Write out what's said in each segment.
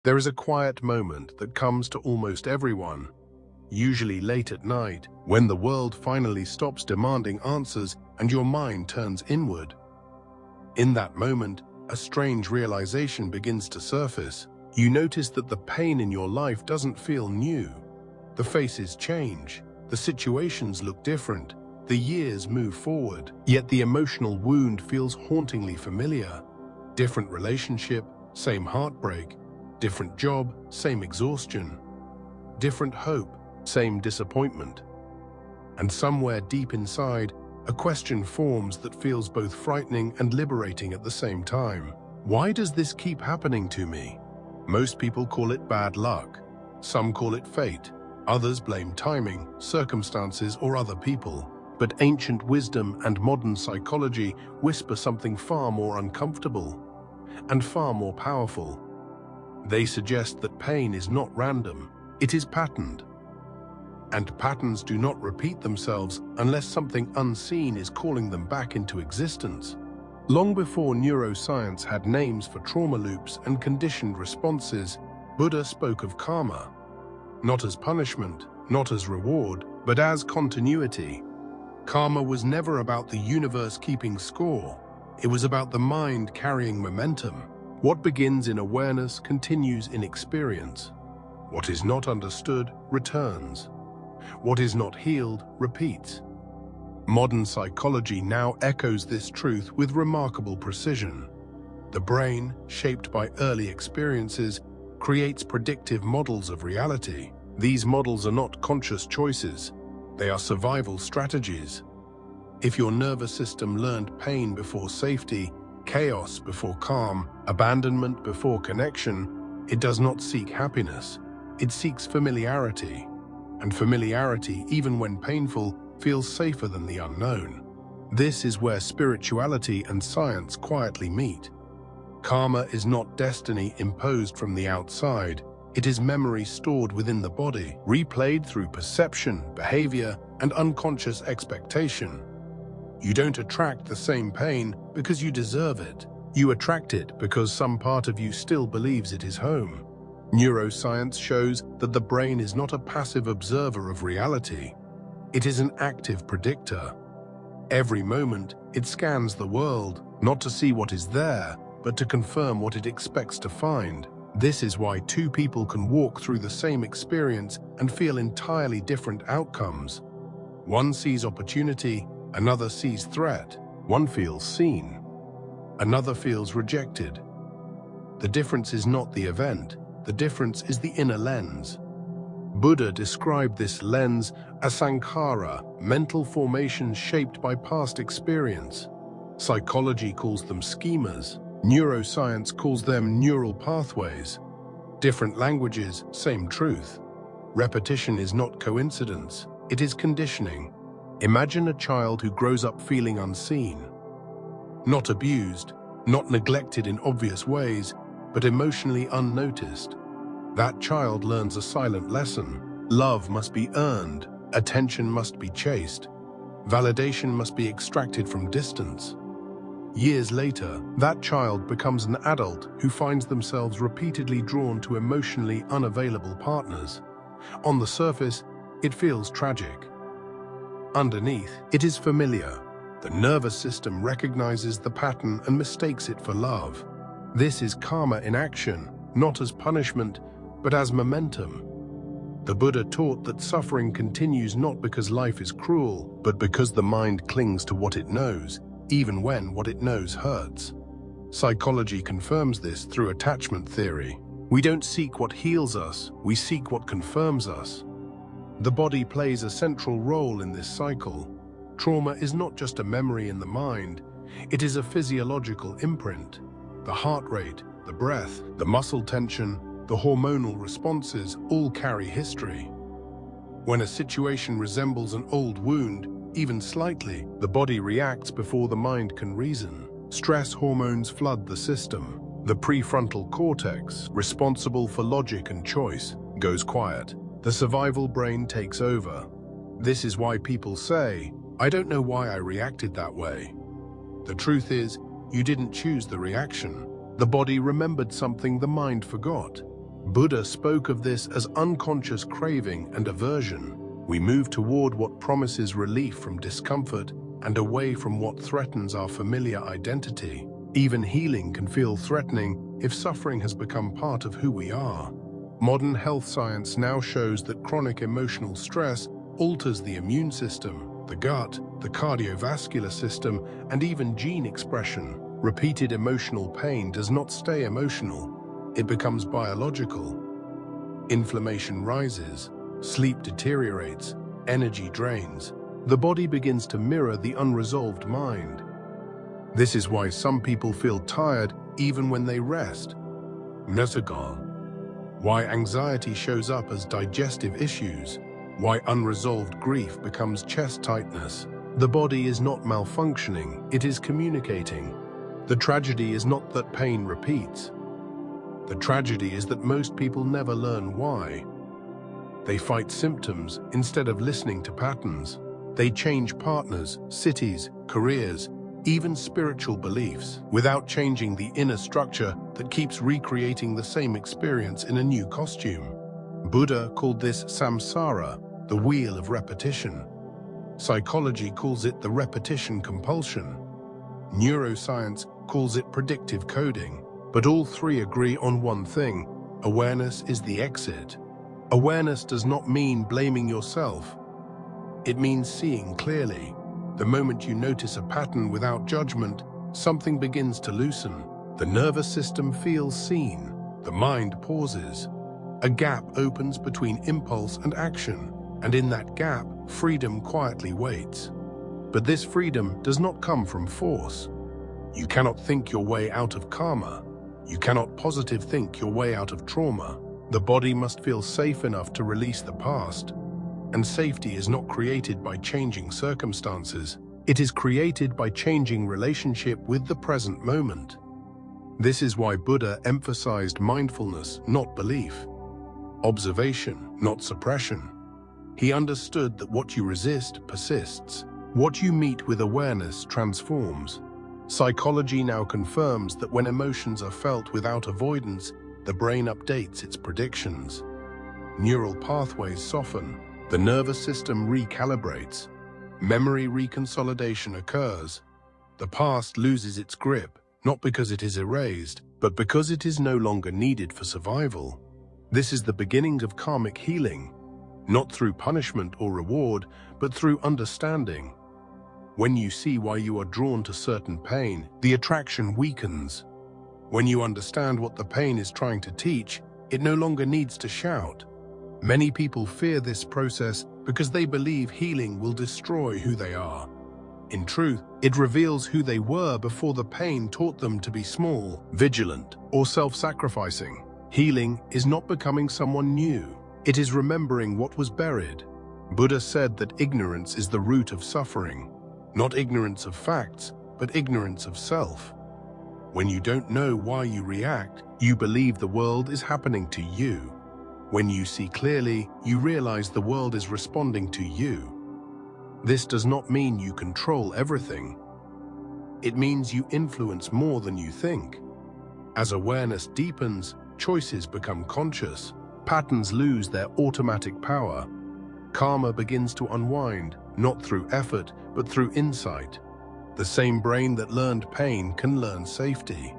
There is a quiet moment that comes to almost everyone, usually late at night, when the world finally stops demanding answers and your mind turns inward. In that moment, a strange realization begins to surface. You notice that the pain in your life doesn't feel new. The faces change, the situations look different, the years move forward, yet the emotional wound feels hauntingly familiar. Different relationship, same heartbreak. Different job, same exhaustion. Different hope, same disappointment. And somewhere deep inside, a question forms that feels both frightening and liberating at the same time. Why does this keep happening to me? Most people call it bad luck. Some call it fate. Others blame timing, circumstances, or other people. But ancient wisdom and modern psychology whisper something far more uncomfortable and far more powerful. They suggest that pain is not random, it is patterned. And patterns do not repeat themselves unless something unseen is calling them back into existence. Long before neuroscience had names for trauma loops and conditioned responses, Buddha spoke of karma, not as punishment, not as reward, but as continuity. Karma was never about the universe keeping score. It was about the mind carrying momentum. What begins in awareness continues in experience. What is not understood returns. What is not healed repeats. Modern psychology now echoes this truth with remarkable precision. The brain, shaped by early experiences, creates predictive models of reality. These models are not conscious choices. They are survival strategies. If your nervous system learned pain before safety, chaos before calm, abandonment before connection, it does not seek happiness. It seeks familiarity. And familiarity, even when painful, feels safer than the unknown. This is where spirituality and science quietly meet. Karma is not destiny imposed from the outside. It is memory stored within the body, replayed through perception, behavior, and unconscious expectation. You don't attract the same pain because you deserve it. You attract it because some part of you still believes it is home. Neuroscience shows that the brain is not a passive observer of reality. It is an active predictor. Every moment, it scans the world, not to see what is there, but to confirm what it expects to find. This is why two people can walk through the same experience and feel entirely different outcomes. One sees opportunity, another sees threat. One feels seen, another feels rejected. The difference is not the event. The difference is the inner lens. Buddha described this lens as sankhara, mental formations shaped by past experience. Psychology calls them schemas. Neuroscience calls them neural pathways. Different languages, same truth. Repetition is not coincidence, it is conditioning. Imagine a child who grows up feeling unseen. Not abused, not neglected in obvious ways, but emotionally unnoticed. That child learns a silent lesson. Love must be earned, attention must be chased, validation must be extracted from distance. Years later, that child becomes an adult who finds themselves repeatedly drawn to emotionally unavailable partners. On the surface, it feels tragic. Underneath, it is familiar. The nervous system recognizes the pattern and mistakes it for love. This is karma in action, not as punishment, but as momentum. The Buddha taught that suffering continues not because life is cruel, but because the mind clings to what it knows, even when what it knows hurts. Psychology confirms this through attachment theory. We don't seek what heals us, we seek what confirms us. The body plays a central role in this cycle. Trauma is not just a memory in the mind, it is a physiological imprint. The heart rate, the breath, the muscle tension, the hormonal responses all carry history. When a situation resembles an old wound, even slightly, the body reacts before the mind can reason. Stress hormones flood the system. The prefrontal cortex, responsible for logic and choice, goes quiet. The survival brain takes over. This is why people say, "I don't know why I reacted that way." The truth is, you didn't choose the reaction. The body remembered something the mind forgot. Buddha spoke of this as unconscious craving and aversion. We move toward what promises relief from discomfort and away from what threatens our familiar identity. Even healing can feel threatening if suffering has become part of who we are. Modern health science now shows that chronic emotional stress alters the immune system, the gut, the cardiovascular system, and even gene expression. Repeated emotional pain does not stay emotional. It becomes biological. Inflammation rises, sleep deteriorates, energy drains. The body begins to mirror the unresolved mind. This is why some people feel tired even when they rest. Neurological. Why anxiety shows up as digestive issues. Why unresolved grief becomes chest tightness. The body is not malfunctioning, it is communicating. The tragedy is not that pain repeats. The tragedy is that most people never learn why. They fight symptoms instead of listening to patterns. They change partners, cities, careers, even spiritual beliefs, without changing the inner structure that keeps recreating the same experience in a new costume. Buddha called this samsara, the wheel of repetition. Psychology calls it the repetition compulsion. Neuroscience calls it predictive coding. But all three agree on one thing: awareness is the exit. Awareness does not mean blaming yourself. It means seeing clearly. The moment you notice a pattern without judgment, something begins to loosen. The nervous system feels seen. The mind pauses. A gap opens between impulse and action, and in that gap, freedom quietly waits. But this freedom does not come from force. You cannot think your way out of karma. You cannot positive think your way out of trauma. The body must feel safe enough to release the past. And safety is not created by changing circumstances. It is created by changing relationship with the present moment. This is why Buddha emphasized mindfulness, not belief. Observation, not suppression. He understood that what you resist persists. What you meet with awareness transforms. Psychology now confirms that when emotions are felt without avoidance, the brain updates its predictions. Neural pathways soften. The nervous system recalibrates. Memory reconsolidation occurs. The past loses its grip, not because it is erased, but because it is no longer needed for survival. This is the beginning of karmic healing, not through punishment or reward, but through understanding. When you see why you are drawn to certain pain, the attraction weakens. When you understand what the pain is trying to teach, it no longer needs to shout. Many people fear this process because they believe healing will destroy who they are. In truth, it reveals who they were before the pain taught them to be small, vigilant, or self-sacrificing. Healing is not becoming someone new. It is remembering what was buried. Buddha said that ignorance is the root of suffering. Not ignorance of facts, but ignorance of self. When you don't know why you react, you believe the world is happening to you. When you see clearly, you realize the world is responding to you. This does not mean you control everything. It means you influence more than you think. As awareness deepens, choices become conscious. Patterns lose their automatic power. Karma begins to unwind, not through effort, but through insight. The same brain that learned pain can learn safety.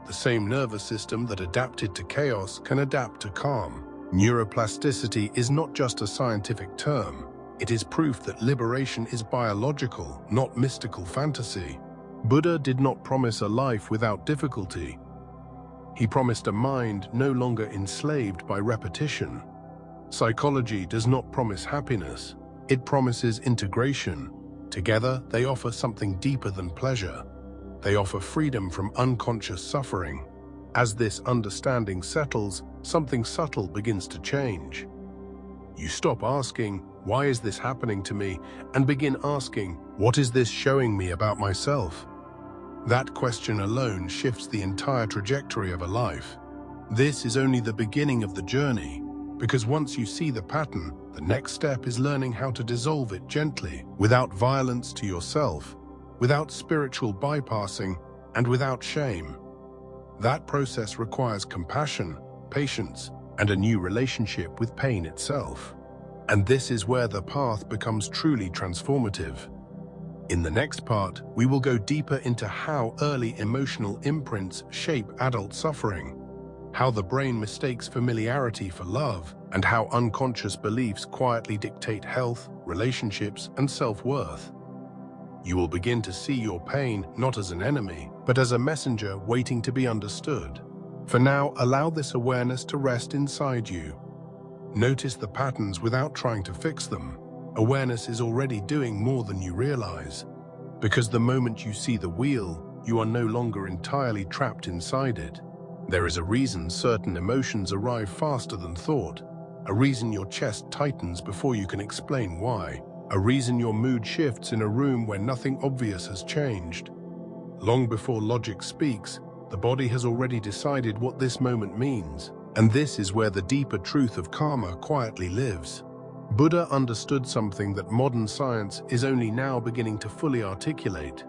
The same nervous system that adapted to chaos can adapt to calm. Neuroplasticity is not just a scientific term. It is proof that liberation is biological, not mystical fantasy. Buddha did not promise a life without difficulty. He promised a mind no longer enslaved by repetition. Psychology does not promise happiness. It promises integration. Together, they offer something deeper than pleasure. They offer freedom from unconscious suffering. As this understanding settles, something subtle begins to change. You stop asking, "Why is this happening to me?" and begin asking, "What is this showing me about myself?" That question alone shifts the entire trajectory of a life. This is only the beginning of the journey, because once you see the pattern, the next step is learning how to dissolve it gently, without violence to yourself, without spiritual bypassing, and without shame. That process requires compassion, patience, and a new relationship with pain itself. And this is where the path becomes truly transformative. In the next part, we will go deeper into how early emotional imprints shape adult suffering, how the brain mistakes familiarity for love, and how unconscious beliefs quietly dictate health, relationships, and self-worth. You will begin to see your pain not as an enemy, but as a messenger waiting to be understood. For now, allow this awareness to rest inside you. Notice the patterns without trying to fix them. Awareness is already doing more than you realize. Because the moment you see the wheel, you are no longer entirely trapped inside it. There is a reason certain emotions arrive faster than thought, a reason your chest tightens before you can explain why, a reason your mood shifts in a room where nothing obvious has changed. Long before logic speaks, the body has already decided what this moment means, and this is where the deeper truth of karma quietly lives. Buddha understood something that modern science is only now beginning to fully articulate.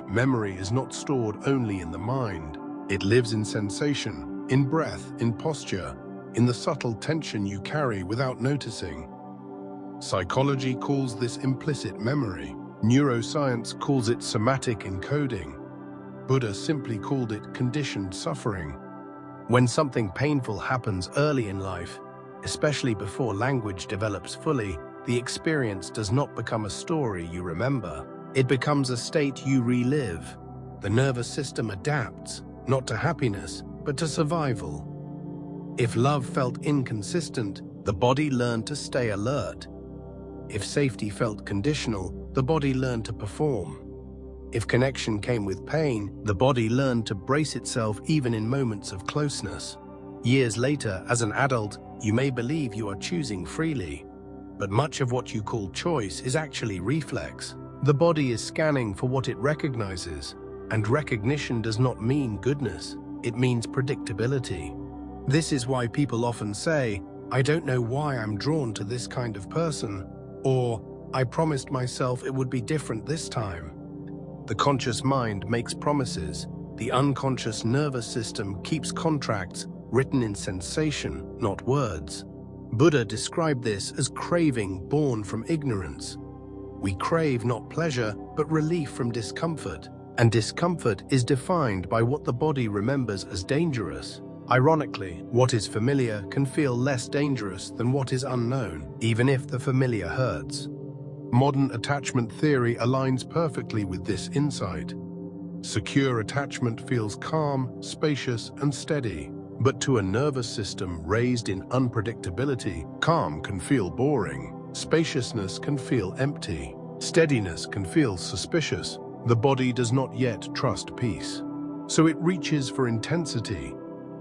Memory is not stored only in the mind. It lives in sensation, in breath, in posture, in the subtle tension you carry without noticing. Psychology calls this implicit memory. Neuroscience calls it somatic encoding. Buddha simply called it conditioned suffering. When something painful happens early in life, especially before language develops fully, the experience does not become a story you remember. It becomes a state you relive. The nervous system adapts, not to happiness, but to survival. If love felt inconsistent, the body learned to stay alert. If safety felt conditional, the body learned to perform. If connection came with pain, the body learned to brace itself even in moments of closeness. Years later, as an adult, you may believe you are choosing freely, but much of what you call choice is actually reflex. The body is scanning for what it recognizes, and recognition does not mean goodness, it means predictability. This is why people often say, "I don't know why I'm drawn to this kind of person," or "I promised myself it would be different this time." The conscious mind makes promises. The unconscious nervous system keeps contracts written in sensation, not words. Buddha described this as craving born from ignorance. We crave not pleasure, but relief from discomfort. And discomfort is defined by what the body remembers as dangerous. Ironically, what is familiar can feel less dangerous than what is unknown, even if the familiar hurts. Modern attachment theory aligns perfectly with this insight. Secure attachment feels calm, spacious, and steady. But to a nervous system raised in unpredictability, calm can feel boring, spaciousness can feel empty, steadiness can feel suspicious. The body does not yet trust peace. So it reaches for intensity.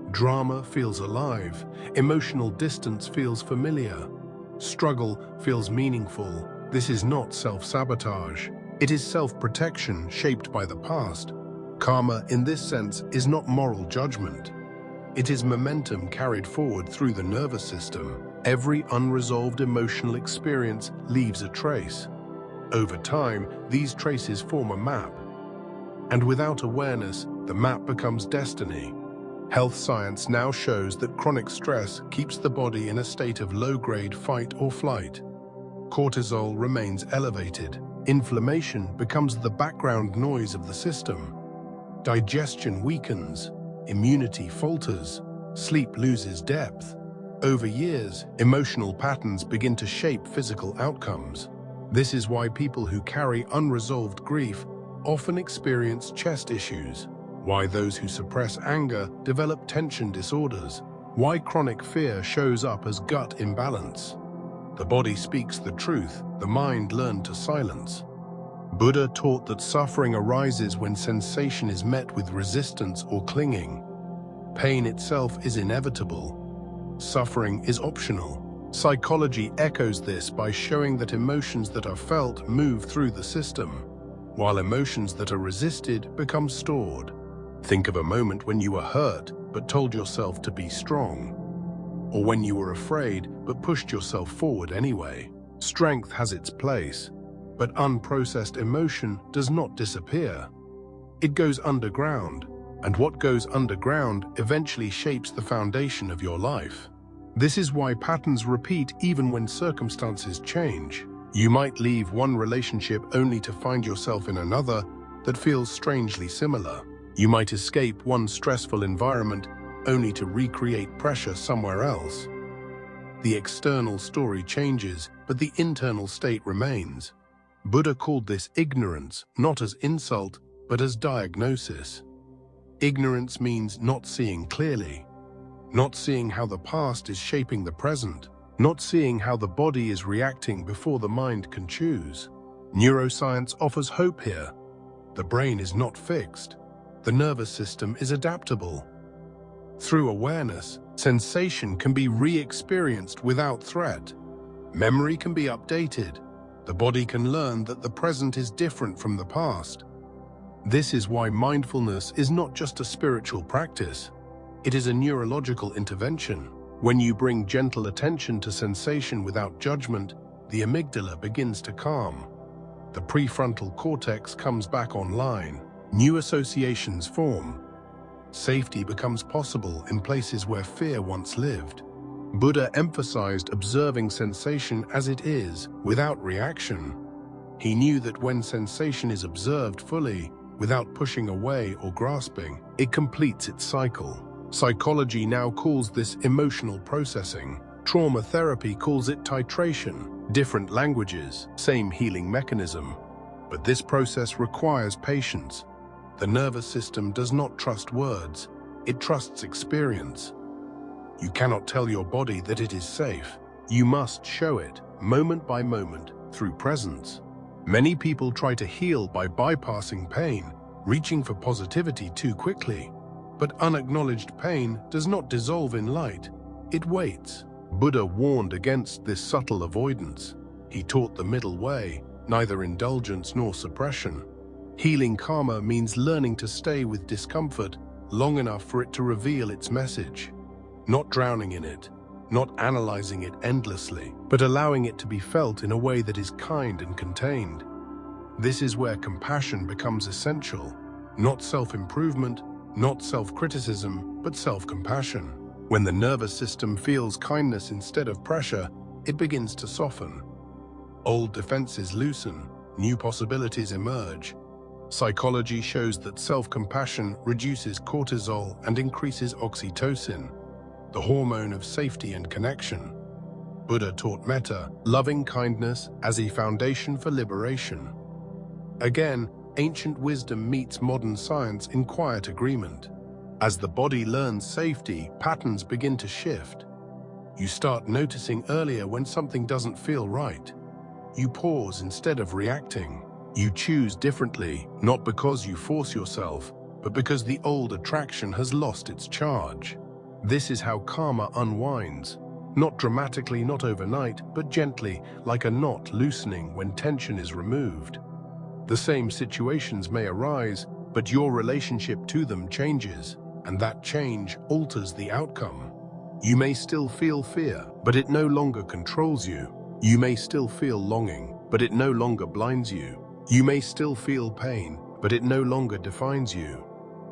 Drama feels alive, emotional distance feels familiar, struggle feels meaningful. This is not self-sabotage. It is self-protection shaped by the past. Karma, in this sense, is not moral judgment. It is momentum carried forward through the nervous system. Every unresolved emotional experience leaves a trace. Over time, these traces form a map. And without awareness, the map becomes destiny. Health science now shows that chronic stress keeps the body in a state of low-grade fight or flight. Cortisol remains elevated. Inflammation becomes the background noise of the system. Digestion weakens. Immunity falters. Sleep loses depth. Over years, emotional patterns begin to shape physical outcomes. This is why people who carry unresolved grief often experience chest issues, why those who suppress anger develop tension disorders, why chronic fear shows up as gut imbalance. The body speaks the truth, the mind learned to silence. Buddha taught that suffering arises when sensation is met with resistance or clinging. Pain itself is inevitable. Suffering is optional. Psychology echoes this by showing that emotions that are felt move through the system, while emotions that are resisted become stored. Think of a moment when you were hurt but told yourself to be strong, or when you were afraid but pushed yourself forward anyway. Strength has its place, but unprocessed emotion does not disappear. It goes underground, and what goes underground eventually shapes the foundation of your life. This is why patterns repeat even when circumstances change. You might leave one relationship only to find yourself in another that feels strangely similar. You might escape one stressful environment only to recreate pressure somewhere else. The external story changes, but the internal state remains. Buddha called this ignorance, not as insult, but as diagnosis. Ignorance means not seeing clearly, not seeing how the past is shaping the present, not seeing how the body is reacting before the mind can choose. Neuroscience offers hope here. The brain is not fixed. The nervous system is adaptable. Through awareness, sensation can be re-experienced without threat. Memory can be updated. The body can learn that the present is different from the past. This is why mindfulness is not just a spiritual practice. It is a neurological intervention. When you bring gentle attention to sensation without judgment, the amygdala begins to calm. The prefrontal cortex comes back online. New associations form. Safety becomes possible in places where fear once lived. Buddha emphasized observing sensation as it is, without reaction. He knew that when sensation is observed fully, without pushing away or grasping, it completes its cycle. Psychology now calls this emotional processing. Trauma therapy calls it titration. Different languages, same healing mechanism. But this process requires patience. The nervous system does not trust words, it trusts experience. You cannot tell your body that it is safe. You must show it, moment by moment, through presence. Many people try to heal by bypassing pain, reaching for positivity too quickly. But unacknowledged pain does not dissolve in light, it waits. Buddha warned against this subtle avoidance. He taught the middle way, neither indulgence nor suppression. Healing karma means learning to stay with discomfort long enough for it to reveal its message. Not drowning in it, not analyzing it endlessly, but allowing it to be felt in a way that is kind and contained. This is where compassion becomes essential. Not self-improvement, not self-criticism, but self-compassion. When the nervous system feels kindness instead of pressure, it begins to soften. Old defenses loosen, new possibilities emerge. Psychology shows that self-compassion reduces cortisol and increases oxytocin, the hormone of safety and connection. Buddha taught metta, loving kindness, as a foundation for liberation. Again, ancient wisdom meets modern science in quiet agreement. As the body learns safety, patterns begin to shift. You start noticing earlier when something doesn't feel right. You pause instead of reacting. You choose differently, not because you force yourself, but because the old attraction has lost its charge. This is how karma unwinds. Not dramatically, not overnight, but gently, like a knot loosening when tension is removed. The same situations may arise, but your relationship to them changes, and that change alters the outcome. You may still feel fear, but it no longer controls you. You may still feel longing, but it no longer blinds you. You may still feel pain, but it no longer defines you.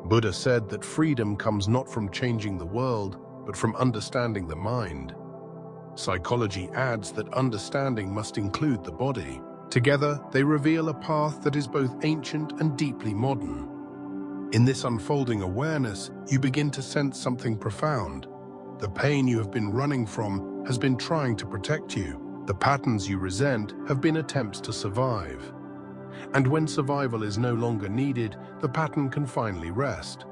Buddha said that freedom comes not from changing the world, but from understanding the mind. Psychology adds that understanding must include the body. Together, they reveal a path that is both ancient and deeply modern. In this unfolding awareness, you begin to sense something profound. The pain you have been running from has been trying to protect you. The patterns you resent have been attempts to survive. And when survival is no longer needed, the pattern can finally rest.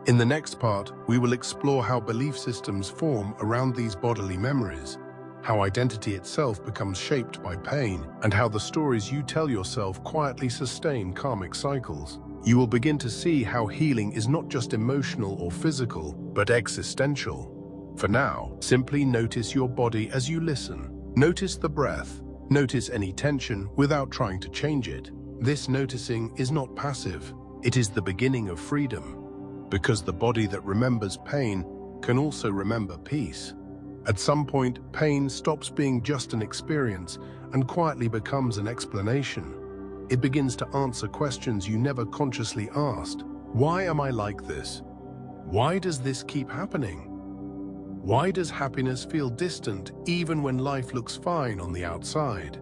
In the next part, we will explore how belief systems form around these bodily memories, how identity itself becomes shaped by pain, and how the stories you tell yourself quietly sustain karmic cycles. You will begin to see how healing is not just emotional or physical, but existential. For now, simply notice your body as you listen. Notice the breath. Notice any tension without trying to change it. This noticing is not passive. It is the beginning of freedom. Because the body that remembers pain can also remember peace. At some point, pain stops being just an experience and quietly becomes an explanation. It begins to answer questions you never consciously asked. Why am I like this? Why does this keep happening? Why does happiness feel distant even when life looks fine on the outside?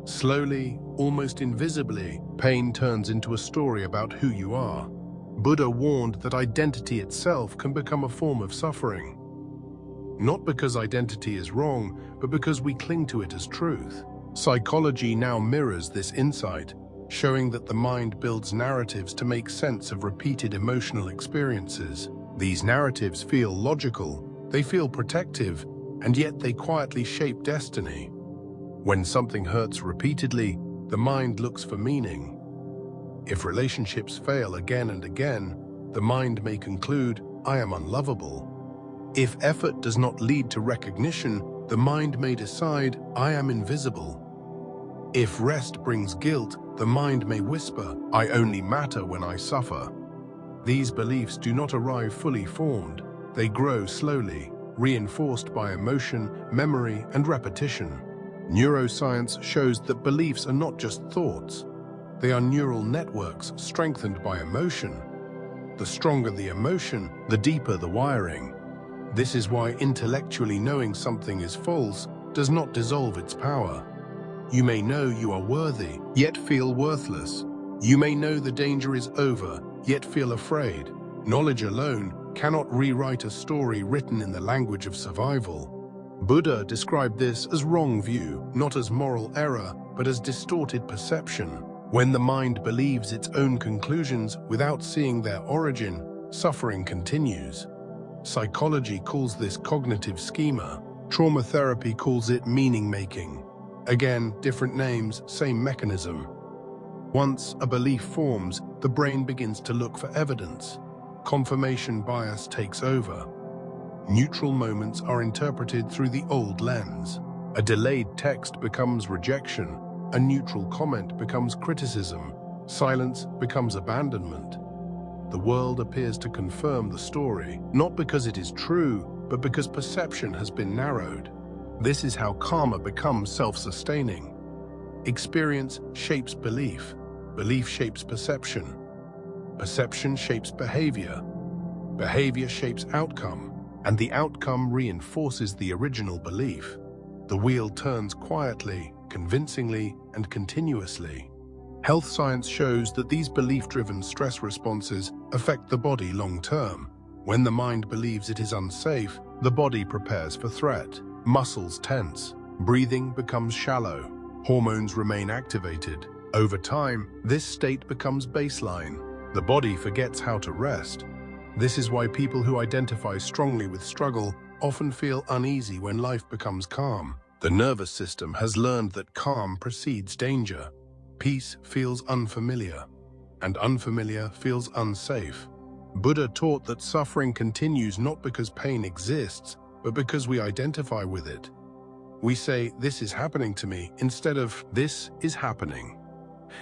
Slowly, almost invisibly, pain turns into a story about who you are. Buddha warned that identity itself can become a form of suffering. Not because identity is wrong, but because we cling to it as truth. Psychology now mirrors this insight, showing that the mind builds narratives to make sense of repeated emotional experiences. These narratives feel logical, they feel protective, and yet they quietly shape destiny. When something hurts repeatedly, the mind looks for meaning. If relationships fail again and again, the mind may conclude, "I am unlovable." If effort does not lead to recognition, the mind may decide, "I am invisible." If rest brings guilt, the mind may whisper, "I only matter when I suffer." These beliefs do not arrive fully formed. They grow slowly, reinforced by emotion, memory, and repetition. Neuroscience shows that beliefs are not just thoughts. They are neural networks strengthened by emotion. The stronger the emotion, the deeper the wiring. This is why intellectually knowing something is false does not dissolve its power. You may know you are worthy, yet feel worthless. You may know the danger is over, yet feel afraid. Knowledge alone cannot rewrite a story written in the language of survival. Buddha described this as wrong view, not as moral error, but as distorted perception. When the mind believes its own conclusions without seeing their origin, suffering continues. Psychology calls this cognitive schema. Trauma therapy calls it meaning-making. Again, different names, same mechanism. Once a belief forms, the brain begins to look for evidence. Confirmation bias takes over. Neutral moments are interpreted through the old lens. A delayed text becomes rejection. A neutral comment becomes criticism. Silence becomes abandonment. The world appears to confirm the story, not because it is true, but because perception has been narrowed. This is how karma becomes self-sustaining. Experience shapes belief. Belief shapes perception. Perception shapes behavior. Behavior shapes outcome. And the outcome reinforces the original belief. The wheel turns quietly, convincingly, and continuously. Health science shows that these belief-driven stress responses affect the body long-term. When the mind believes it is unsafe, the body prepares for threat. Muscles tense. Breathing becomes shallow. Hormones remain activated. Over time, this state becomes baseline. The body forgets how to rest. This is why people who identify strongly with struggle often feel uneasy when life becomes calm. The nervous system has learned that calm precedes danger. Peace feels unfamiliar, and unfamiliar feels unsafe. Buddha taught that suffering continues not because pain exists, but because we identify with it. We say, "This is happening to me," instead of "This is happening."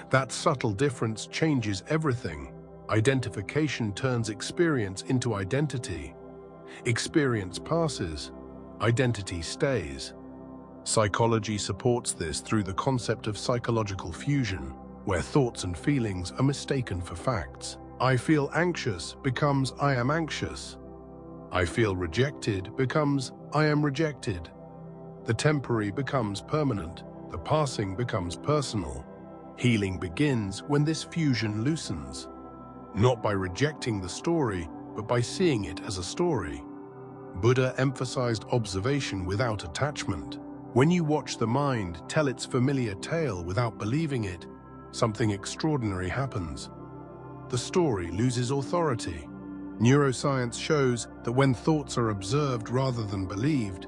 That subtle difference changes everything. Identification turns experience into identity. Experience passes. Identity stays. Psychology supports this through the concept of psychological fusion, where thoughts and feelings are mistaken for facts. I feel anxious becomes I am anxious. I feel rejected becomes I am rejected. The temporary becomes permanent. The passing becomes personal. Healing begins when this fusion loosens. Not by rejecting the story, but by seeing it as a story. Buddha emphasized observation without attachment. When you watch the mind tell its familiar tale without believing it, something extraordinary happens. The story loses authority. Neuroscience shows that when thoughts are observed rather than believed,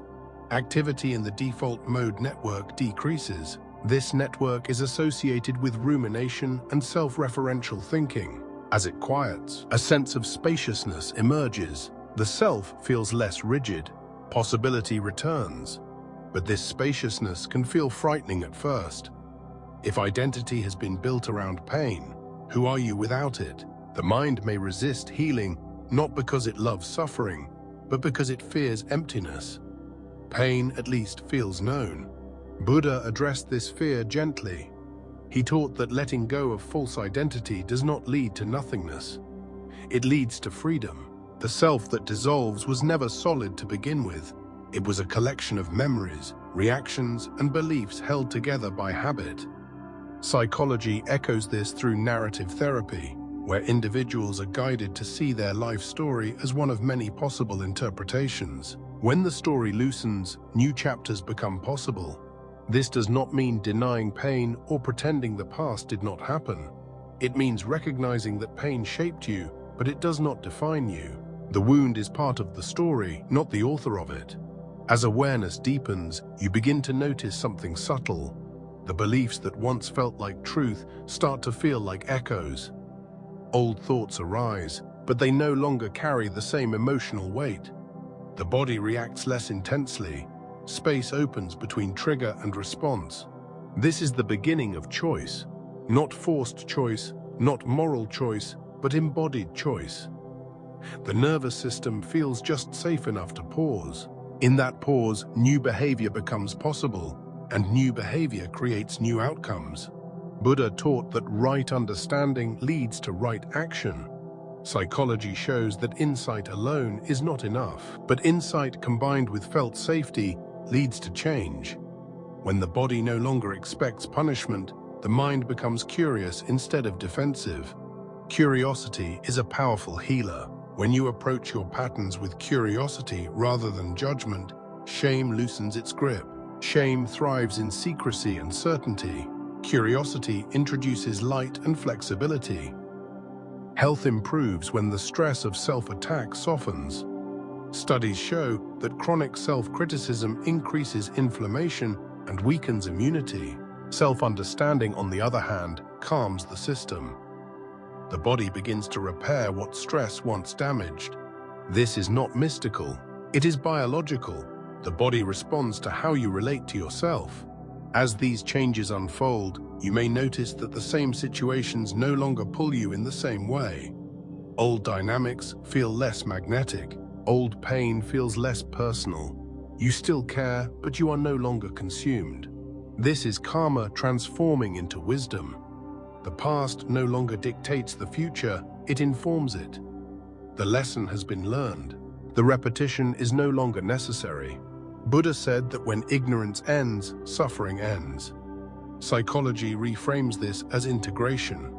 activity in the default mode network decreases. This network is associated with rumination and self-referential thinking. As it quiets, a sense of spaciousness emerges. The self feels less rigid. Possibility returns. But this spaciousness can feel frightening at first. If identity has been built around pain, who are you without it? The mind may resist healing, not because it loves suffering, but because it fears emptiness. Pain at least feels known. Buddha addressed this fear gently. He taught that letting go of false identity does not lead to nothingness. It leads to freedom. The self that dissolves was never solid to begin with. It was a collection of memories, reactions, and beliefs held together by habit. Psychology echoes this through narrative therapy, where individuals are guided to see their life story as one of many possible interpretations. When the story loosens, new chapters become possible. This does not mean denying pain or pretending the past did not happen. It means recognizing that pain shaped you, but it does not define you. The wound is part of the story, not the author of it. As awareness deepens, you begin to notice something subtle. The beliefs that once felt like truth start to feel like echoes. Old thoughts arise, but they no longer carry the same emotional weight. The body reacts less intensely. Space opens between trigger and response. This is the beginning of choice. Not forced choice, not moral choice, but embodied choice. The nervous system feels just safe enough to pause. In that pause, new behavior becomes possible, and new behavior creates new outcomes. Buddha taught that right understanding leads to right action. Psychology shows that insight alone is not enough, but insight combined with felt safety leads to change. When the body no longer expects punishment, the mind becomes curious instead of defensive. Curiosity is a powerful healer. When you approach your patterns with curiosity rather than judgment, shame loosens its grip. Shame thrives in secrecy and certainty. Curiosity introduces light and flexibility. Health improves when the stress of self-attack softens. Studies show that chronic self-criticism increases inflammation and weakens immunity. Self-understanding, on the other hand, calms the system. The body begins to repair what stress once damaged. This is not mystical. It is biological. The body responds to how you relate to yourself. As these changes unfold, you may notice that the same situations no longer pull you in the same way. Old dynamics feel less magnetic. Old pain feels less personal. You still care, but you are no longer consumed. This is karma transforming into wisdom. The past no longer dictates the future, it informs it. The lesson has been learned. The repetition is no longer necessary. Buddha said that when ignorance ends, suffering ends. Psychology reframes this as integration.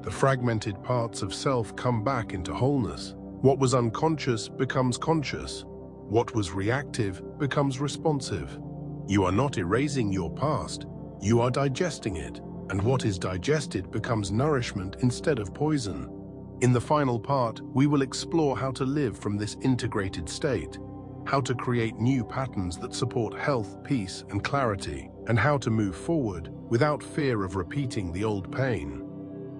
The fragmented parts of self come back into wholeness. What was unconscious becomes conscious. What was reactive becomes responsive. You are not erasing your past, you are digesting it. And what is digested becomes nourishment instead of poison. In the final part, we will explore how to live from this integrated state, how to create new patterns that support health, peace, and clarity, and how to move forward without fear of repeating the old pain.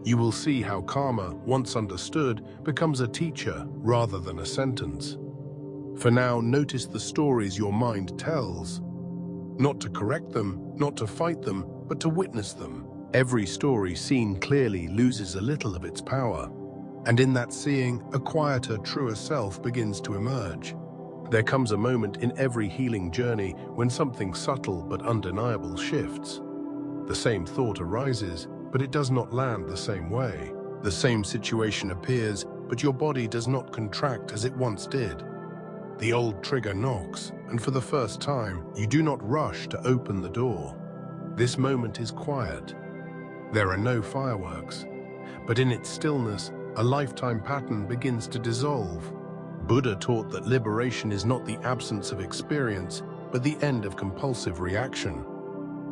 You will see how karma, once understood, becomes a teacher rather than a sentence. For now, notice the stories your mind tells. Not to correct them, not to fight them, but to witness them. Every story seen clearly loses a little of its power. And in that seeing, a quieter, truer self begins to emerge. There comes a moment in every healing journey when something subtle but undeniable shifts. The same thought arises, but it does not land the same way. The same situation appears, but your body does not contract as it once did. The old trigger knocks, and for the first time, you do not rush to open the door. This moment is quiet. There are no fireworks, but in its stillness, a lifetime pattern begins to dissolve. Buddha taught that liberation is not the absence of experience, but the end of compulsive reaction.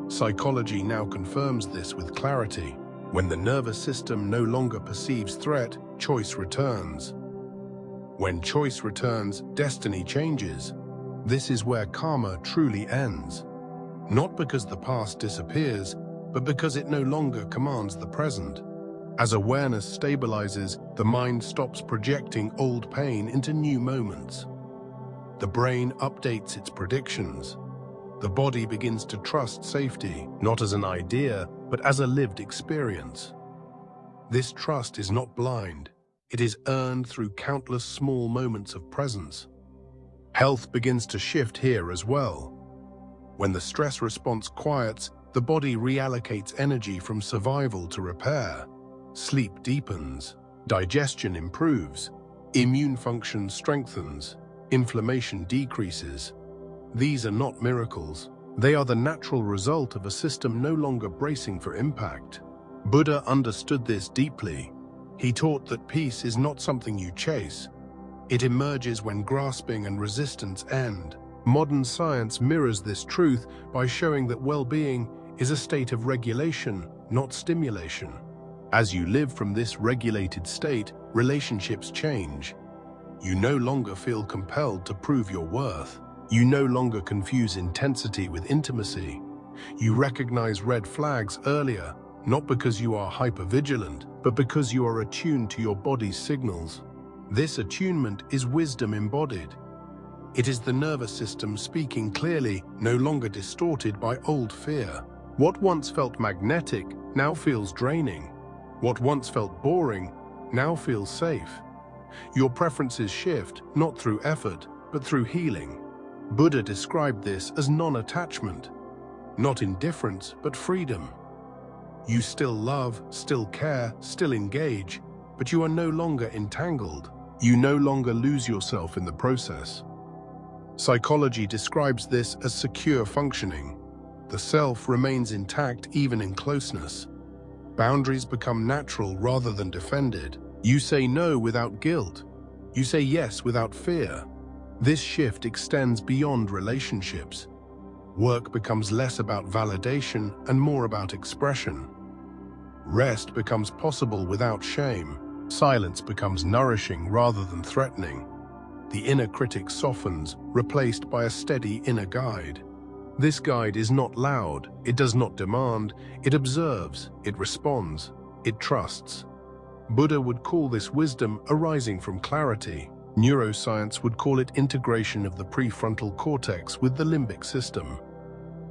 Psychology now confirms this with clarity. When the nervous system no longer perceives threat, choice returns. When choice returns, destiny changes. This is where karma truly ends. Not because the past disappears, but because it no longer commands the present. As awareness stabilizes, the mind stops projecting old pain into new moments. The brain updates its predictions. The body begins to trust safety, not as an idea, but as a lived experience. This trust is not blind. It is earned through countless small moments of presence. Health begins to shift here as well. When the stress response quiets, the body reallocates energy from survival to repair. Sleep deepens. Digestion improves. Immune function strengthens, inflammation decreases. These are not miracles. They are the natural result of a system no longer bracing for impact. Buddha understood this deeply. He taught that peace is not something you chase. It emerges when grasping and resistance end. Modern science mirrors this truth by showing that well-being is a state of regulation, not stimulation. As you live from this regulated state, relationships change. You no longer feel compelled to prove your worth. You no longer confuse intensity with intimacy. You recognize red flags earlier, not because you are hypervigilant, but because you are attuned to your body's signals. This attunement is wisdom embodied. It is the nervous system speaking clearly, no longer distorted by old fear. What once felt magnetic now feels draining. What once felt boring now feels safe. Your preferences shift, not through effort, but through healing. Buddha described this as non-attachment, not indifference, but freedom. You still love, still care, still engage, but you are no longer entangled. You no longer lose yourself in the process. Psychology describes this as secure functioning. The self remains intact even in closeness. Boundaries become natural rather than defended. You say no without guilt. You say yes without fear. This shift extends beyond relationships. Work becomes less about validation and more about expression. Rest becomes possible without shame. Silence becomes nourishing rather than threatening. The inner critic softens, replaced by a steady inner guide. This guide is not loud, it does not demand, it observes, it responds, it trusts. Buddha would call this wisdom arising from clarity. Neuroscience would call it integration of the prefrontal cortex with the limbic system.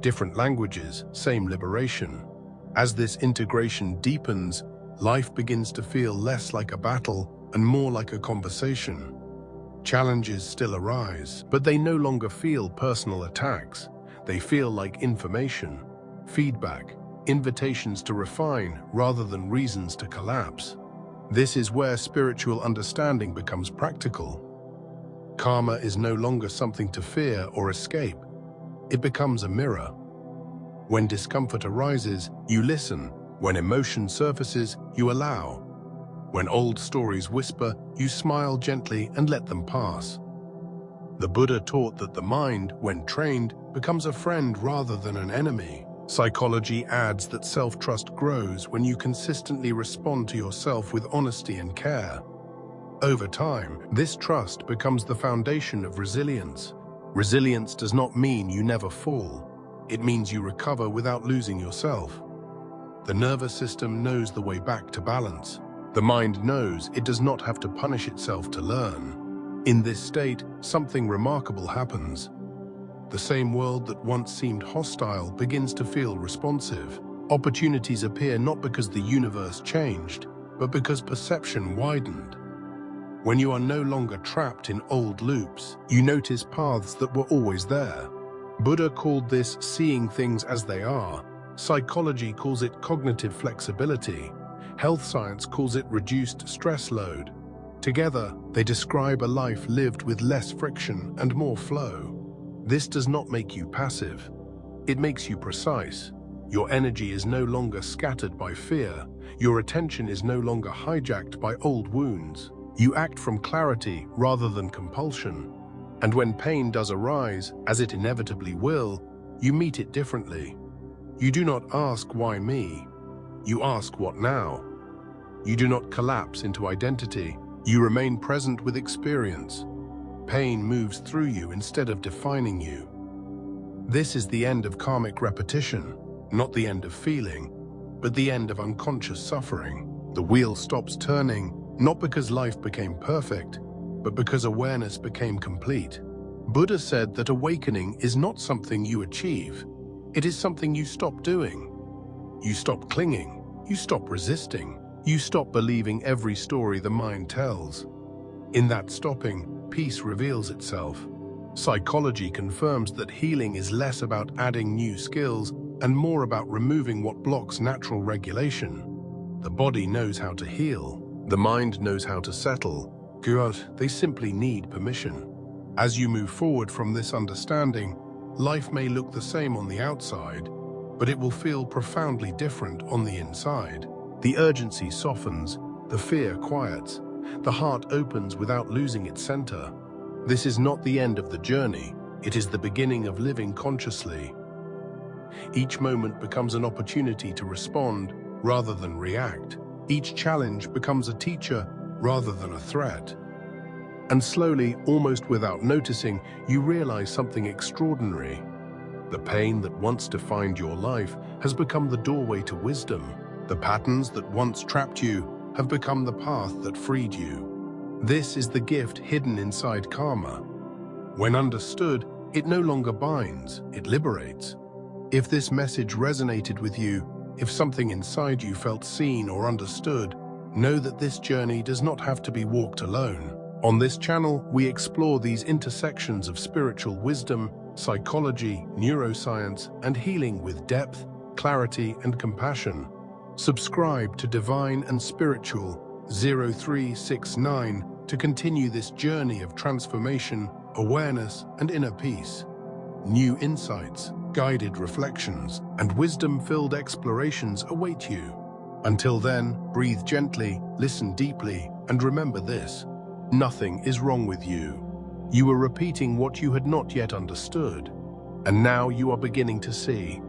Different languages, same liberation. As this integration deepens, life begins to feel less like a battle and more like a conversation. Challenges still arise, but they no longer feel personal attacks. They feel like information, feedback, invitations to refine rather than reasons to collapse. This is where spiritual understanding becomes practical. Karma is no longer something to fear or escape. It becomes a mirror. When discomfort arises, you listen. When emotion surfaces, you allow. When old stories whisper, you smile gently and let them pass. The Buddha taught that the mind, when trained, becomes a friend rather than an enemy. Psychology adds that self-trust grows when you consistently respond to yourself with honesty and care. Over time, this trust becomes the foundation of resilience. Resilience does not mean you never fall. It means you recover without losing yourself. The nervous system knows the way back to balance. The mind knows it does not have to punish itself to learn. In this state, something remarkable happens. The same world that once seemed hostile begins to feel responsive. Opportunities appear not because the universe changed, but because perception widened. When you are no longer trapped in old loops, you notice paths that were always there. Buddha called this seeing things as they are. Psychology calls it cognitive flexibility. Health science calls it reduced stress load. Together, they describe a life lived with less friction and more flow. This does not make you passive. It makes you precise. Your energy is no longer scattered by fear. Your attention is no longer hijacked by old wounds. You act from clarity rather than compulsion. And when pain does arise, as it inevitably will, you meet it differently. You do not ask, "Why me?" You ask, "What now?" You do not collapse into identity. You remain present with experience. Pain moves through you instead of defining you. This is the end of karmic repetition, not the end of feeling, but the end of unconscious suffering. The wheel stops turning, not because life became perfect, but because awareness became complete. Buddha said that awakening is not something you achieve. It is something you stop doing. You stop clinging. You stop resisting. You stop believing every story the mind tells. In that stopping, peace reveals itself. Psychology confirms that healing is less about adding new skills and more about removing what blocks natural regulation. The body knows how to heal. The mind knows how to settle. Good, they simply need permission. As you move forward from this understanding, life may look the same on the outside, but it will feel profoundly different on the inside. The urgency softens, the fear quiets, the heart opens without losing its center. This is not the end of the journey, it is the beginning of living consciously. Each moment becomes an opportunity to respond rather than react. Each challenge becomes a teacher rather than a threat. And slowly, almost without noticing, you realize something extraordinary. The pain that once defined your life has become the doorway to wisdom. The patterns that once trapped you have become the path that freed you. This is the gift hidden inside karma. When understood, it no longer binds, it liberates. If this message resonated with you, if something inside you felt seen or understood, know that this journey does not have to be walked alone. On this channel, we explore these intersections of spiritual wisdom, psychology, neuroscience, and healing with depth, clarity, and compassion. Subscribe to Divine and Spiritual 0369 to continue this journey of transformation, awareness, and inner peace. New insights, guided reflections, and wisdom-filled explorations await you. Until then, breathe gently, listen deeply, and remember this: nothing is wrong with you. You were repeating what you had not yet understood, and now you are beginning to see.